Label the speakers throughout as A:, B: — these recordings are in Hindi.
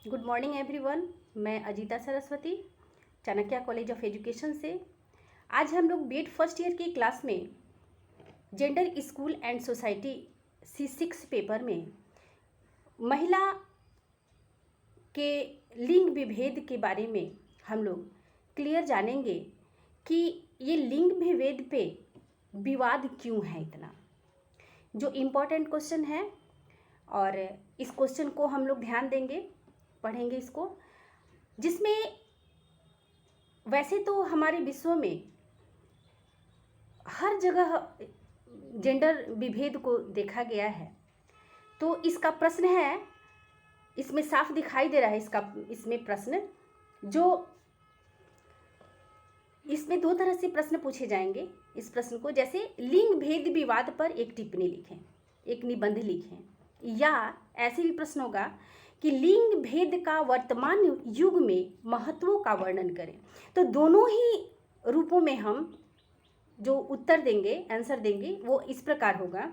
A: Good morning everyone. मैं Ajita Saraswati, Chanakya college of education से। आज हम लोग बीएड फर्स्ट ईयर की क्लास में gender school and society C6 paper में महिला के लिंग विभेद के बारे में हम लोग क्लियर जानेंगे कि ये लिंग विभेद पे विवाद क्यों है इतना। जो इम्पोर्टेंट क्वेश्चन है और इस क्वेश्चन को हम लोग ध्यान देंगे, पढ़ेंगे इसको, जिसमें वैसे तो हमारे विश्व में हर जगह जेंडर विभेद को देखा गया है। तो इसका प्रश्न है, इसमें साफ दिखाई दे रहा है इसमें प्रश्न, जो इसमें दो तरह से प्रश्न पूछे जाएंगे। इस प्रश्न को जैसे लिंग भेद विवाद पर एक टिप्पणी लिखें, एक निबंध लिखें, या ऐसे भी प्रश्न होगा कि लिंग भेद का वर्तमान युग में महत्व का वर्णन करें। तो दोनों ही रूपों में हम जो उत्तर देंगे, आंसर देंगे, वो इस प्रकार होगा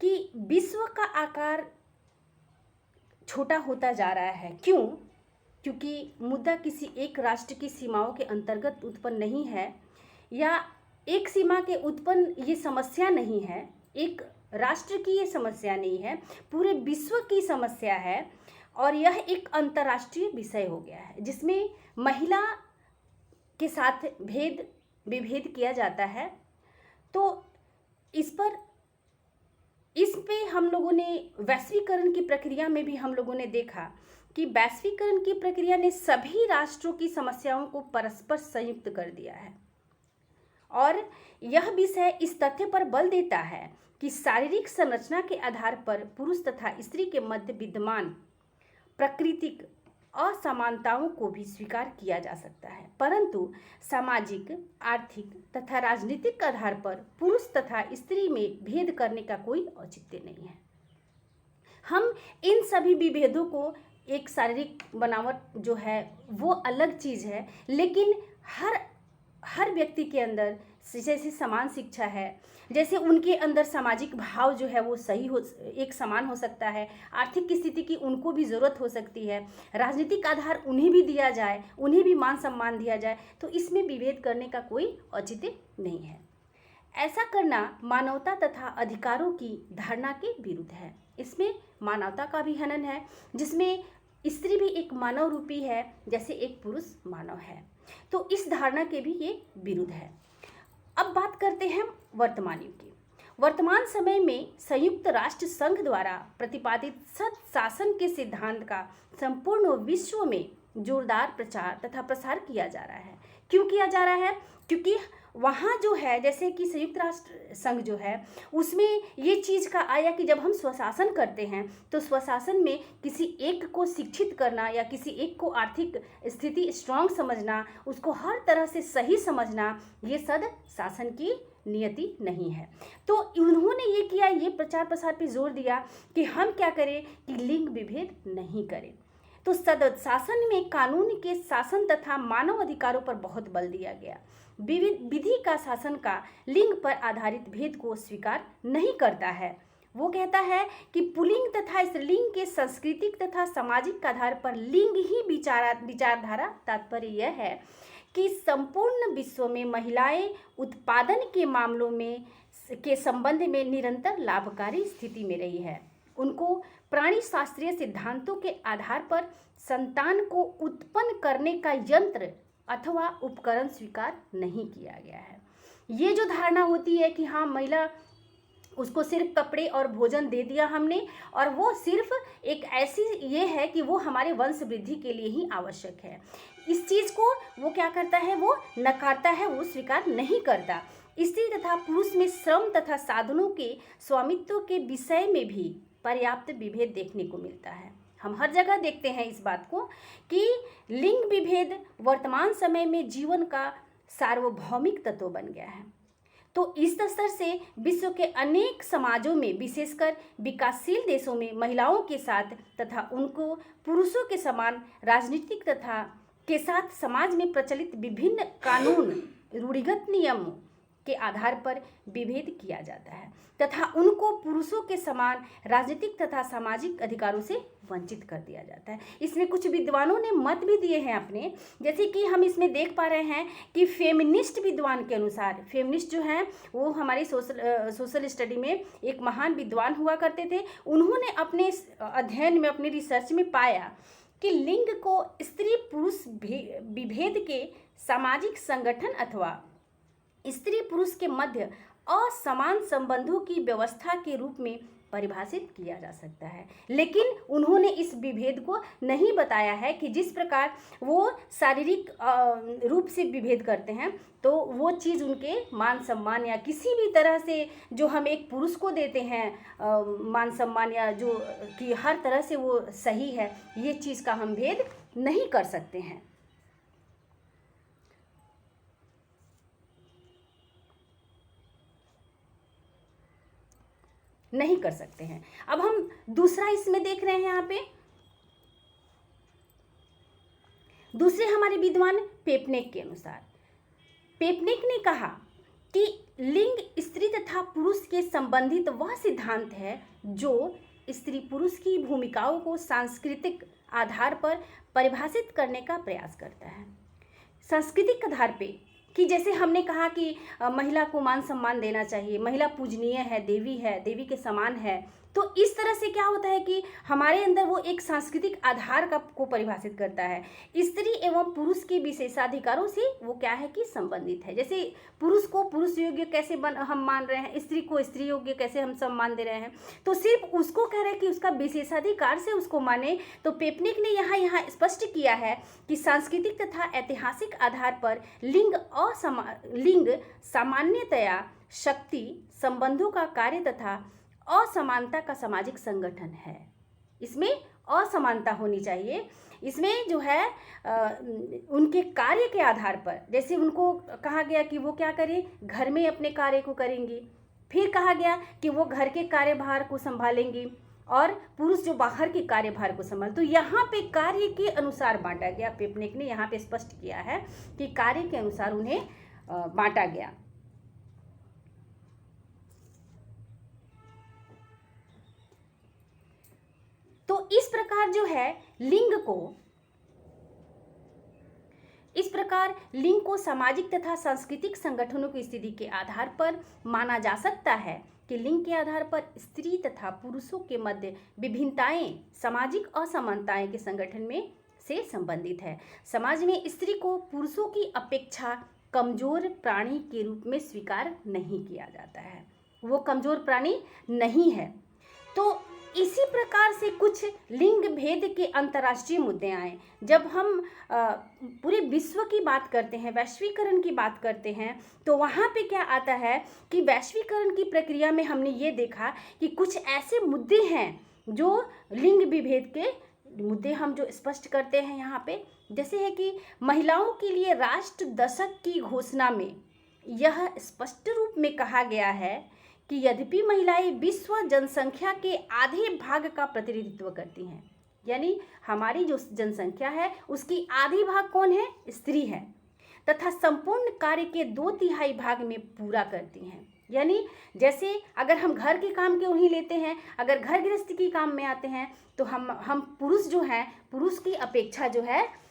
A: कि विश्व का आकार छोटा होता जा रहा है। क्यों? क्योंकि मुद्दा किसी एक राष्ट्र की सीमाओं के अंतर्गत उत्पन्न नहीं है, या एक सीमा के उत्पन्न ये समस्या नहीं है, एक राष्ट्र की ये समस्या नहीं है, पूरे विश्व की समस्या है। और यह एक अंतर्राष्ट्रीय विषय हो गया है जिसमें महिला के साथ भेद विभेद किया जाता है। तो इस पे हम लोगों ने वैश्वीकरण की प्रक्रिया में भी हम लोगों ने देखा कि वैश्वीकरण की प्रक्रिया ने सभी राष्ट्रों की समस्याओं को परस्पर संयुक्त कर दिया है। और यह विषय इस तथ्य पर बल देता है कि शारीरिक संरचना के आधार पर पुरुष तथा स्त्री के मध्य विद्यमान प्राकृतिक असमानताओं को भी स्वीकार किया जा सकता है, परंतु सामाजिक, आर्थिक तथा राजनीतिक आधार पर पुरुष तथा स्त्री में भेद करने का कोई औचित्य नहीं है। हम इन सभी विभेदों को, एक शारीरिक बनावट जो है वो अलग चीज़ है, लेकिन हर व्यक्ति के अंदर जैसे समान शिक्षा है, जैसे उनके अंदर सामाजिक भाव जो है वो सही हो, एक समान हो सकता है, आर्थिक स्थिति की उनको भी ज़रूरत हो सकती है, राजनीतिक आधार उन्हें भी दिया जाए, उन्हें भी मान सम्मान दिया जाए, तो इसमें विभेद करने का कोई औचित्य नहीं है। ऐसा करना मानवता तथा अधिकारों की धारणा के विरुद्ध है। इसमें मानवता का भी हनन है, जिसमें स्त्री भी एक मानव रूपी है जैसे एक पुरुष मानव है। तो इस धारणा के भी ये विरुद्ध है। अब बात करते हैं वर्तमान युग की। वर्तमान समय में संयुक्त राष्ट्र संघ द्वारा प्रतिपादित सत शासन के सिद्धांत का संपूर्ण विश्व में जोरदार प्रचार तथा प्रसार किया जा रहा है। क्यों किया जा रहा है? क्योंकि वहाँ जो है, जैसे कि संयुक्त राष्ट्र संघ जो है, उसमें ये चीज़ का आया कि जब हम स्वशासन करते हैं तो स्वशासन में किसी एक को शिक्षित करना या किसी एक को आर्थिक स्थिति स्ट्रांग समझना, उसको हर तरह से सही समझना, ये सद शासन की नियति नहीं है। तो उन्होंने ये किया, ये प्रचार प्रसार पे जोर दिया कि हम क्या करें कि लिंग विभेद नहीं करें। तो शासन में कानून के शासन तथा मानव अधिकारों पर बहुत बल दिया गया। विधि का शासन का लिंग पर आधारित भेद को स्वीकार नहीं करता है। वो कहता है कि पुल्लिंग तथा स्त्रीलिंग के सांस्कृतिक तथा सामाजिक आधार पर लिंग ही विचारधारा। तात्पर्य यह है कि संपूर्ण विश्व में महिलाएं उत्पादन के मामलों में के संबंध में निरंतर लाभकारी स्थिति में रही है। उनको प्राणी शास्त्रीय सिद्धांतों के आधार पर संतान को उत्पन्न करने का यंत्र अथवा उपकरण स्वीकार नहीं किया गया है। ये जो धारणा होती है कि हाँ, महिला, उसको सिर्फ कपड़े और भोजन दे दिया हमने, और वो सिर्फ एक ऐसी ये है कि वो हमारे वंश वृद्धि के लिए ही आवश्यक है, इस चीज़ को वो क्या करता है, वो नकारता है, वो स्वीकार नहीं करता। स्त्री तथा पुरुष में श्रम तथा साधनों के स्वामित्व के विषय में भी पर्याप्त विभेद देखने को मिलता है। हम हर जगह देखते हैं इस बात को कि लिंग विभेद वर्तमान समय में जीवन का सार्वभौमिक तत्व बन गया है। तो इस स्तर से विश्व के अनेक समाजों में, विशेषकर विकासशील देशों में, महिलाओं के साथ तथा उनको पुरुषों के समान राजनीतिक तथा के साथ समाज में प्रचलित विभिन्न कानून, रूढ़िगत नियमों के आधार पर विभेद किया जाता है तथा उनको पुरुषों के समान राजनीतिक तथा सामाजिक अधिकारों से वंचित कर दिया जाता है। इसमें कुछ विद्वानों ने मत भी दिए हैं अपने, जैसे कि हम इसमें देख पा रहे हैं कि फेमिनिस्ट विद्वान के अनुसार, फेमिनिस्ट जो हैं वो हमारी सोशल स्टडी में एक महान विद्वान हुआ करते थे। उन्होंने अपने अध्ययन में, अपने रिसर्च में पाया कि लिंग को स्त्री पुरुष विभेद के सामाजिक संगठन अथवा स्त्री पुरुष के मध्य असमान संबंधों की व्यवस्था के रूप में परिभाषित किया जा सकता है। लेकिन उन्होंने इस विभेद को नहीं बताया है कि जिस प्रकार वो शारीरिक रूप से विभेद करते हैं तो वो चीज़ उनके मान सम्मान या किसी भी तरह से जो हम एक पुरुष को देते हैं मान सम्मान या जो कि हर तरह से वो सही है, ये चीज़ का हम भेद नहीं कर सकते हैं। नहीं कर सकते हैं। अब हम दूसरा इसमें देख रहे हैं, यहाँ पे दूसरे हमारे विद्वान पेपनेक के अनुसार, पेपनेक ने कहा कि लिंग स्त्री तथा पुरुष के संबंधित वह सिद्धांत है जो स्त्री पुरुष की भूमिकाओं को सांस्कृतिक आधार पर परिभाषित करने का प्रयास करता है। सांस्कृतिक आधार पे कि जैसे हमने कहा कि महिला को मान सम्मान देना चाहिए, महिला पूजनीय है, देवी के समान है, तो इस तरह से क्या होता है कि हमारे अंदर वो एक सांस्कृतिक आधार को परिभाषित करता है। स्त्री एवं पुरुष के विशेषाधिकारों से वो क्या है कि संबंधित है। जैसे पुरुष को पुरुष योग्य कैसे हम मान रहे हैं, स्त्री को स्त्री योग्य कैसे हम सम्मान दे रहे हैं, तो सिर्फ उसको कह रहे हैं कि उसका विशेषाधिकार से उसको माने। तो पेपनिक ने यहाँ स्पष्ट किया है कि सांस्कृतिक तथा ऐतिहासिक आधार पर लिंग सामान्यतया शक्ति संबंधों का कार्य तथा असमानता का सामाजिक संगठन है। इसमें असमानता होनी चाहिए। इसमें जो है उनके कार्य के आधार पर, जैसे उनको कहा गया कि वो क्या करें, घर में अपने कार्य को करेंगी, फिर कहा गया कि वो घर के कार्यभार को संभालेंगी और पुरुष जो बाहर के कार्यभार को संभाल, तो यहाँ पे कार्य के अनुसार बांटा गया। पेपनिक ने यहाँ पे स्पष्ट किया है कि कार्य के अनुसार उन्हें बांटा गया। तो इस प्रकार जो है लिंग को सामाजिक तथा सांस्कृतिक संगठनों की स्थिति के आधार पर माना जा सकता है कि लिंग के आधार पर स्त्री तथा पुरुषों के मध्य विभिन्नताएं सामाजिक असमानताएं के संगठन में से संबंधित है। समाज में स्त्री को पुरुषों की अपेक्षा कमजोर प्राणी के रूप में स्वीकार नहीं किया जाता है, वो कमजोर प्राणी नहीं है। तो इसी प्रकार से कुछ लिंग भेद के अंतर्राष्ट्रीय मुद्दे आए। जब हम पूरे विश्व की बात करते हैं, वैश्वीकरण की बात करते हैं, तो वहाँ पे क्या आता है कि वैश्वीकरण की प्रक्रिया में हमने ये देखा कि कुछ ऐसे मुद्दे हैं जो लिंग विभेद के मुद्दे हम जो स्पष्ट करते हैं यहाँ पे, जैसे है कि महिलाओं के लिए राष्ट्र दशक की घोषणा में यह स्पष्ट रूप में कहा गया है कि यद्यपि महिलाएं विश्व जनसंख्या के आधे भाग का प्रतिनिधित्व करती हैं, यानी हमारी जो जनसंख्या है उसकी आधी भाग कौन है, स्त्री है, तथा संपूर्ण कार्य के 2/3 भाग में पूरा करती हैं। यानी जैसे अगर हम घर के काम के उन्हीं लेते हैं, अगर घर गृहस्थी के काम में आते हैं तो हम पुरुष जो हैं, पुरुष की अपेक्षा जो है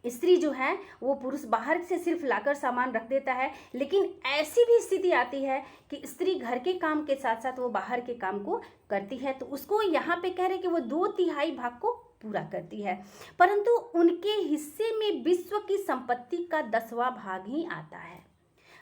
A: स्त्री जो है वो पुरुष बाहर से सिर्फ लाकर सामान रख देता है। लेकिन ऐसी भी स्थिति आती है कि स्त्री घर के काम के साथ साथ वो बाहर के काम को करती है, तो उसको यहाँ पे कह रहे हैं कि वो 2/3 भाग को पूरा करती है, परंतु उनके हिस्से में विश्व की संपत्ति का 10वां भाग ही आता है।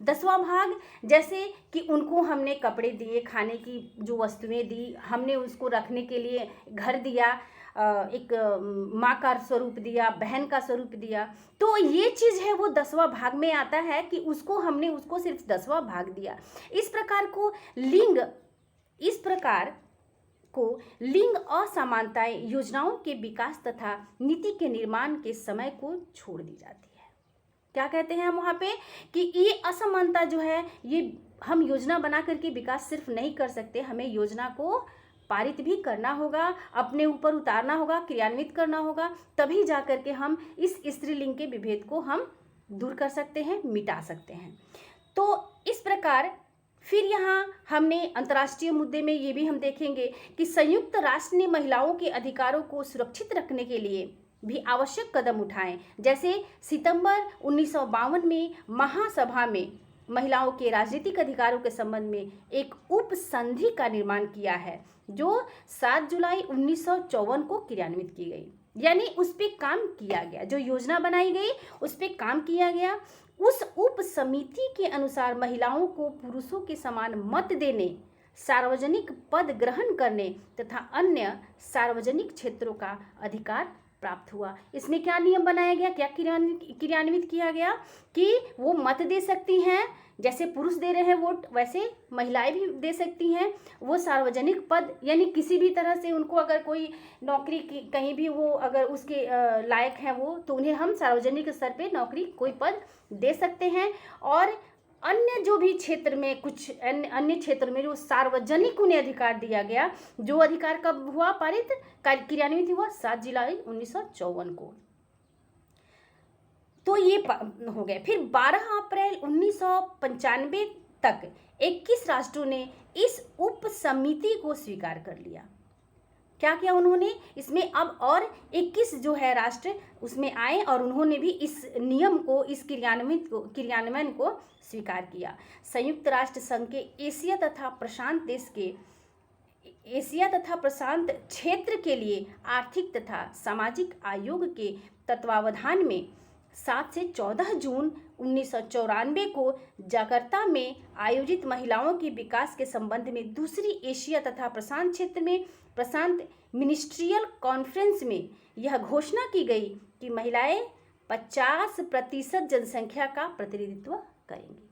A: 10वां भाग, जैसे कि उनको हमने कपड़े दिए, खाने की जो वस्तुएं दी, हमने उसको रखने के लिए घर दिया, एक माँ का स्वरूप दिया, बहन का स्वरूप दिया, तो ये चीज़ है वो 10वां भाग में आता है कि हमने उसको सिर्फ 10वां भाग दिया। इस प्रकार को लिंग असमानताएं योजनाओं के विकास तथा नीति के निर्माण के समय को छोड़ दी जाती है। क्या कहते हैं हम वहाँ पे कि ये असमानता जो है, ये हम योजना बना करके विकास सिर्फ नहीं कर सकते, हमें योजना को पारित भी करना होगा, अपने ऊपर उतारना होगा, क्रियान्वित करना होगा, तभी जा कर के हम इस स्त्रीलिंग के विभेद को हम दूर कर सकते हैं, मिटा सकते हैं। तो इस प्रकार फिर यहाँ हमने अंतर्राष्ट्रीय मुद्दे में ये भी हम देखेंगे कि संयुक्त राष्ट्र ने महिलाओं के अधिकारों को सुरक्षित रखने के लिए भी आवश्यक कदम उठाए। जैसे सितंबर 1952 में महासभा में महिलाओं के राजनीतिक अधिकारों के संबंध में एक उप संधि का निर्माण किया है, जो 7 जुलाई 1954 को क्रियान्वित की गई। यानी उस पर काम किया गया, जो योजना बनाई गई उस पर काम किया गया। उस उप समिति के अनुसार महिलाओं को पुरुषों के समान मत देने, सार्वजनिक पद ग्रहण करने तथा अन्य सार्वजनिक क्षेत्रों का अधिकार प्राप्त हुआ। इसमें क्या नियम बनाया गया, क्या क्रियान्वित किया गया कि वो मत दे सकती हैं, जैसे पुरुष दे रहे हैं वोट वैसे महिलाएं भी दे सकती हैं। वो सार्वजनिक पद, यानी किसी भी तरह से उनको अगर कोई नौकरी की कहीं भी वो अगर उसके लायक हैं वो, तो उन्हें हम सार्वजनिक स्तर पे नौकरी कोई पद दे सकते हैं। और अन्य जो भी क्षेत्र में कुछ अन्य क्षेत्र में जो सार्वजनिक उन्हें अधिकार दिया गया, जो अधिकार कब हुआ पारित, क्रियान्वित हुआ 7 जुलाई 1954 को। तो ये हो गया। फिर 12 अप्रैल 1995 तक 21 राष्ट्रों ने इस उप समिति को स्वीकार कर लिया। क्या किया उन्होंने, इसमें अब और 21 जो है राष्ट्र उसमें आए और उन्होंने भी इस नियम को, इस क्रियान्वयन को स्वीकार किया। संयुक्त राष्ट्र संघ के एशिया तथा प्रशांत क्षेत्र के लिए आर्थिक तथा सामाजिक आयोग के तत्वावधान में 7 से 14 जून 1994 को जकार्ता में आयोजित महिलाओं के विकास के संबंध में दूसरी एशिया तथा प्रशांत क्षेत्र में प्रशांत मिनिस्ट्रियल कॉन्फ्रेंस में यह घोषणा की गई कि महिलाएं 50% जनसंख्या का प्रतिनिधित्व करेंगी।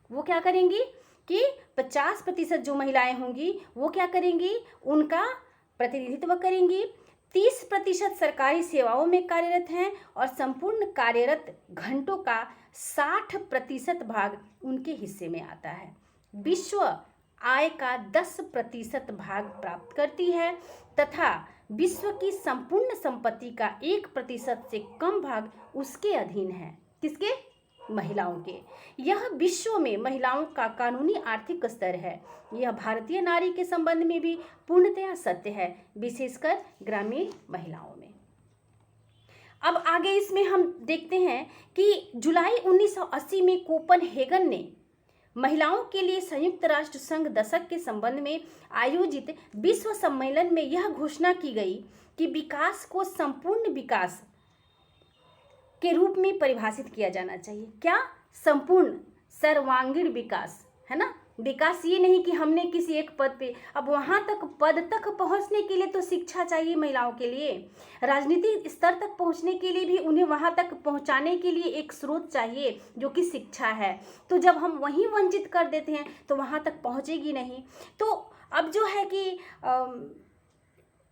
A: वो क्या करेंगी कि 50% जो महिलाएं होंगी वो क्या करेंगी, उनका प्रतिनिधित्व करेंगी। 30% सरकारी सेवाओं में कार्यरत हैं और संपूर्ण कार्यरत घंटों का 60% भाग उनके हिस्से में आता है। विश्व आय का 10% भाग प्राप्त करती है तथा विश्व की संपूर्ण संपत्ति का 1% से कम भाग उसके अधीन है। किसके, महिलाओं के। यह विश्व में महिलाओं का कानूनी आर्थिक स्तर है। यह भारतीय नारी के संबंध में भी पूर्णतया सत्य है, विशेषकर ग्रामीण महिलाओं में। अब आगे इसमें हम देखते हैं कि जुलाई 1980 में कोपनहेगन ने महिलाओं के लिए संयुक्त राष्ट्र संघ दशक के संबंध में आयोजित विश्व सम्मेलन में यह घोषणा की गई कि विकास को संपूर्ण विकास के रूप में परिभाषित किया जाना चाहिए। क्या, संपूर्ण सर्वांगीण विकास, है ना। विकास ये नहीं कि हमने किसी एक पद पे, अब वहाँ तक पद तक पहुँचने के लिए तो शिक्षा चाहिए महिलाओं के लिए, राजनीतिक स्तर तक पहुँचने के लिए भी उन्हें वहाँ तक पहुँचाने के लिए एक स्रोत चाहिए जो कि शिक्षा है। तो जब हम वहीं वंचित कर देते हैं तो वहाँ तक पहुँचेगी नहीं। तो अब जो है कि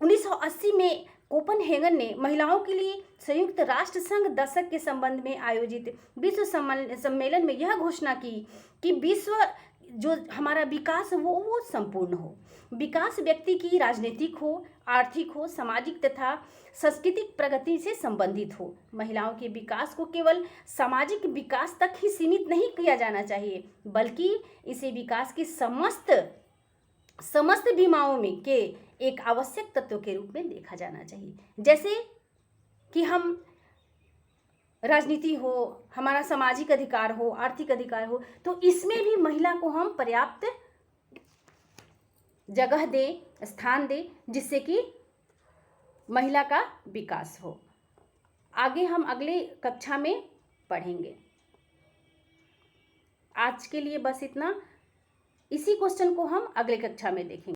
A: 1980 में कोपनहेगन ने महिलाओं के लिए संयुक्त राष्ट्र संघ दशक के संबंध में आयोजित विश्व सम्मेलन में यह घोषणा की कि विश्व जो हमारा विकास वो संपूर्ण हो। विकास व्यक्ति की राजनीतिक हो, आर्थिक हो, सामाजिक तथा सांस्कृतिक प्रगति से संबंधित हो। महिलाओं के विकास को केवल सामाजिक विकास तक ही सीमित नहीं किया जाना चाहिए, बल्कि इसे विकास की समस्त बीमाओं में के एक आवश्यक तत्व के रूप में देखा जाना चाहिए। जैसे कि हम राजनीति हो, हमारा सामाजिक अधिकार हो, आर्थिक अधिकार हो, तो इसमें भी महिला को हम पर्याप्त जगह दें, स्थान दें, जिससे कि महिला का विकास हो। आगे हम अगले कक्षा में पढ़ेंगे। आज के लिए बस इतना। इसी क्वेश्चन को हम अगले कक्षा में देखेंगे।